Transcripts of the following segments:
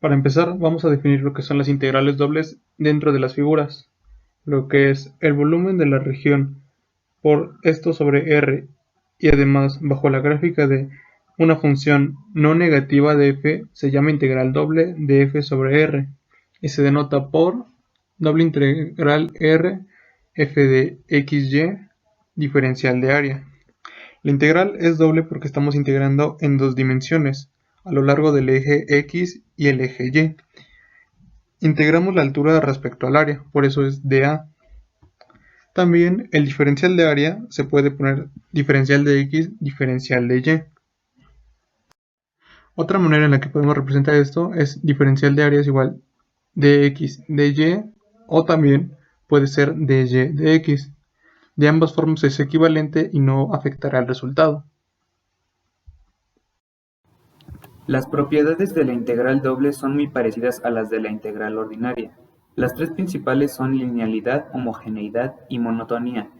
Para empezar, vamos a definir lo que son las integrales dobles dentro de las figuras, lo que es el volumen de la región por esto sobre R, y además, bajo la gráfica de una función no negativa de f se llama integral doble de f sobre R, y se denota por doble integral R f de xy diferencial de área. La integral es doble porque estamos integrando en dos dimensiones, a lo largo del eje x y el eje y. Integramos la altura respecto al área, por eso es dA. También el diferencial de área se puede poner diferencial de x, diferencial de y. Otra manera en la que podemos representar esto es diferencial de área es igual de x de y, o también puede ser de y de x. De ambas formas es equivalente y no afectará al resultado. Las propiedades de la integral doble son muy parecidas a las de la integral ordinaria. Las tres principales son linealidad, homogeneidad y monotonía.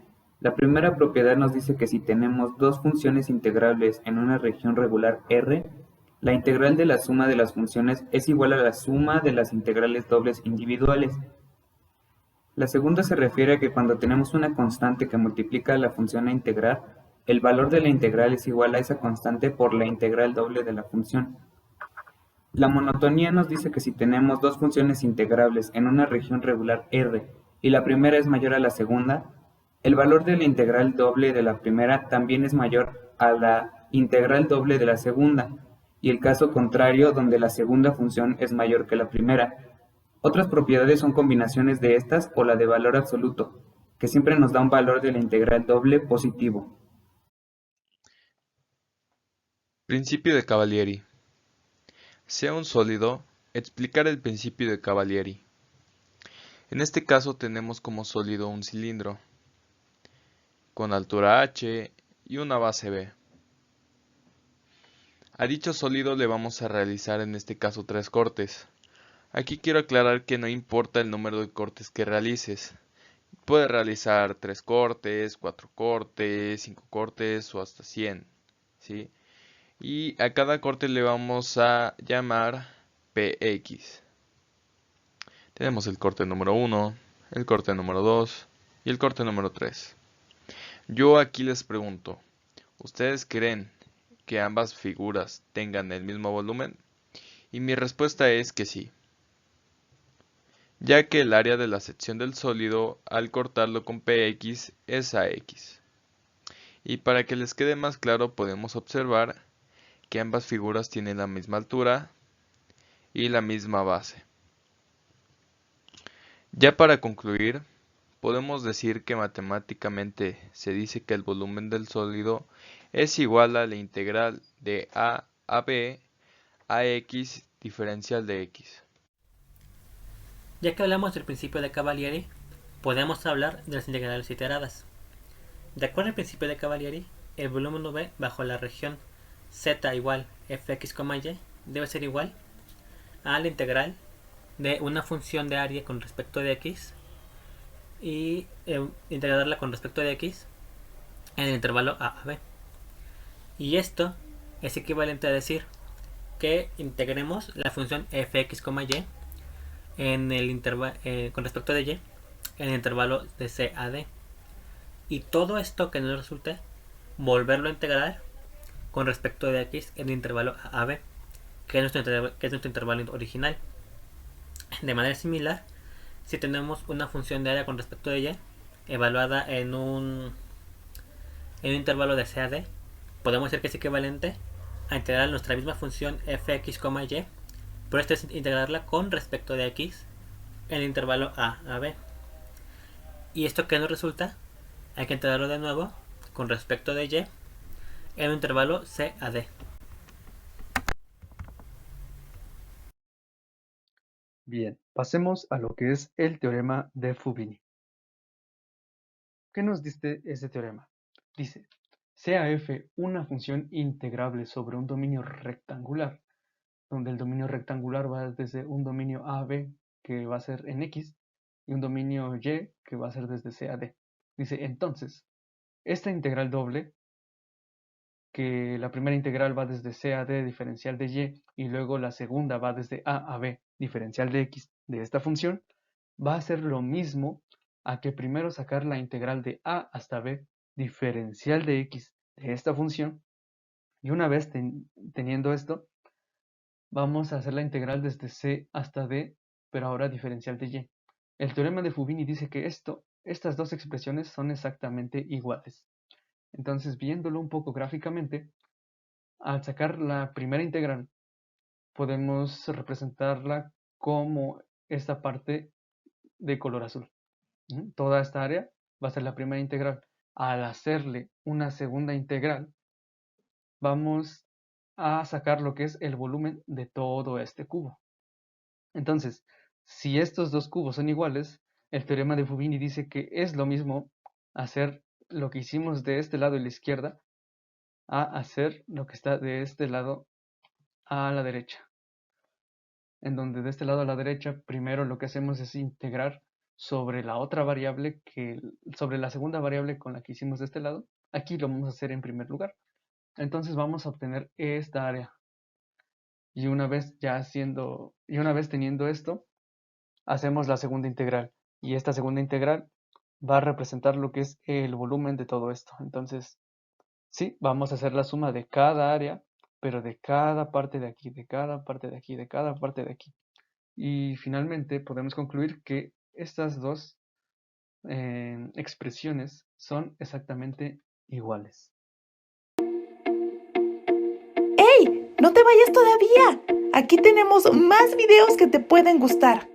La primera propiedad nos dice que si tenemos dos funciones integrables en una región regular R, la integral de la suma de las funciones es igual a la suma de las integrales dobles individuales. La segunda se refiere a que cuando tenemos una constante que multiplica la función a integrar, el valor de la integral es igual a esa constante por la integral doble de la función. La monotonía nos dice que si tenemos dos funciones integrables en una región regular R y la primera es mayor a la segunda, el valor de la integral doble de la primera también es mayor a la integral doble de la segunda, y el caso contrario donde la segunda función es mayor que la primera. Otras propiedades son combinaciones de estas o la de valor absoluto, que siempre nos da un valor de la integral doble positivo. Principio de Cavalieri. Sea un sólido, explicar el principio de Cavalieri. En este caso tenemos como sólido un cilindro, con altura h y una base b. A dicho sólido le vamos a realizar en este caso 3 cortes. Aquí quiero aclarar que no importa el número de cortes que realices. Puedes realizar 3 cortes, 4 cortes, 5 cortes o hasta 100, ¿sí? Y a cada corte le vamos a llamar px. Tenemos el corte número 1, el corte número 2 y el corte número 3. Yo aquí les pregunto, ¿ustedes creen que ambas figuras tengan el mismo volumen? Y mi respuesta es que sí, ya que el área de la sección del sólido al cortarlo con px es ax. Y para que les quede más claro podemos observar que ambas figuras tienen la misma altura y la misma base. Ya para concluir, podemos decir que matemáticamente se dice que el volumen del sólido es igual a la integral de a b a x diferencial de x. Ya que hablamos del principio de Cavalieri, podemos hablar de las integrales iteradas. De acuerdo al principio de Cavalieri, el volumen V bajo la región z igual fx, y debe ser igual a la integral de una función de área con respecto de x y integrarla con respecto de x en el intervalo a b. Y esto es equivalente a decir que integremos la función fx, y en el con respecto de y en el intervalo de c a d. Y todo esto que nos resulte, volverlo a integrar con respecto de x en el intervalo a b, que es nuestro intervalo original. De manera similar, si tenemos una función de área con respecto de y evaluada en un intervalo de c a d, podemos decir que es equivalente a integrar nuestra misma función fx, y, pero esto es integrarla con respecto de x en el intervalo a b. ¿Y esto qué nos resulta? Hay que integrarlo de nuevo con respecto de y en un intervalo c a d. Bien, pasemos a lo que es el teorema de Fubini. ¿Qué nos dice ese teorema? Dice, sea f una función integrable sobre un dominio rectangular, donde el dominio rectangular va desde un dominio a b, que va a ser en x, y un dominio y, que va a ser desde c a d. Dice, entonces, esta integral doble, que la primera integral va desde c a d diferencial de y, y luego la segunda va desde a a b diferencial de x de esta función, va a ser lo mismo a que primero sacar la integral de a hasta b diferencial de x de esta función, y una vez teniendo esto, vamos a hacer la integral desde c hasta d, pero ahora diferencial de y. El teorema de Fubini dice que estas dos expresiones son exactamente iguales. Entonces, viéndolo un poco gráficamente, al sacar la primera integral, podemos representarla como esta parte de color azul. Toda esta área va a ser la primera integral. Al hacerle una segunda integral, vamos a sacar lo que es el volumen de todo este cubo. Entonces, si estos dos cubos son iguales, el teorema de Fubini dice que es lo mismo hacer lo que hicimos de este lado a la izquierda a hacer lo que está de este lado a la derecha. En donde de este lado a la derecha, primero lo que hacemos es integrar sobre la otra variable, sobre la segunda variable con la que hicimos de este lado. Aquí lo vamos a hacer en primer lugar. Entonces vamos a obtener esta área. Y una vez teniendo esto, hacemos la segunda integral. Y esta segunda integral va a representar lo que es el volumen de todo esto. Entonces, sí, vamos a hacer la suma de cada área, pero de cada parte de aquí, de cada parte de aquí, de cada parte de aquí. Y finalmente podemos concluir que estas dos expresiones son exactamente iguales. ¡Hey! ¡No te vayas todavía! Aquí tenemos más videos que te pueden gustar.